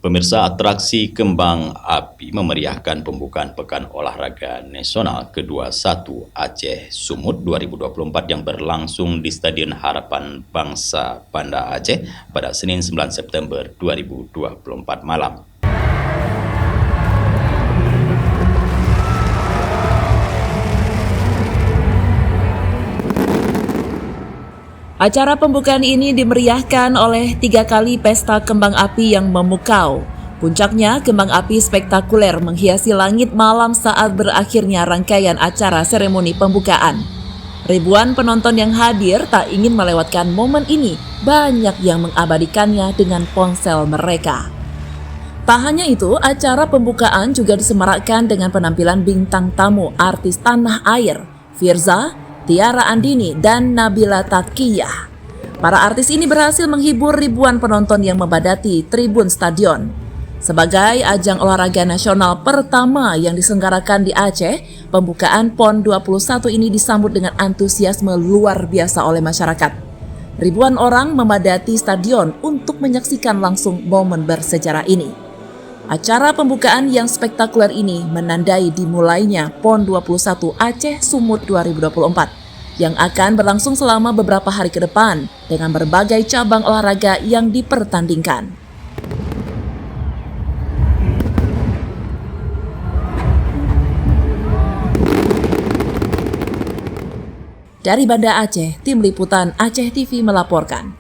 Pemirsa, atraksi kembang api memeriahkan pembukaan Pekan Olahraga Nasional ke-21 Aceh Sumut 2024 yang berlangsung di Stadion Harapan Bangsa Banda Aceh pada Senin 9 September 2024 malam. Acara pembukaan ini dimeriahkan oleh 3 kali pesta kembang api yang memukau. Puncaknya, kembang api spektakuler menghiasi langit malam saat berakhirnya rangkaian acara seremoni pembukaan. Ribuan penonton yang hadir tak ingin melewatkan momen ini, banyak yang mengabadikannya dengan ponsel mereka. Tak hanya itu, acara pembukaan juga disemarakkan dengan penampilan bintang tamu artis tanah air, Firza, Tiara Andini, dan Nabila Tadkiyah. Para artis ini berhasil menghibur ribuan penonton yang membadati tribun stadion. Sebagai ajang olahraga nasional pertama yang diselenggarakan di Aceh, pembukaan PON 21 ini disambut dengan antusiasme luar biasa oleh masyarakat. Ribuan orang memadati stadion untuk menyaksikan langsung momen bersejarah ini. Acara pembukaan yang spektakuler ini menandai dimulainya PON 21 Aceh Sumut 2024 yang akan berlangsung selama beberapa hari ke depan dengan berbagai cabang olahraga yang dipertandingkan. Dari Banda Aceh, Tim Liputan Aceh TV melaporkan.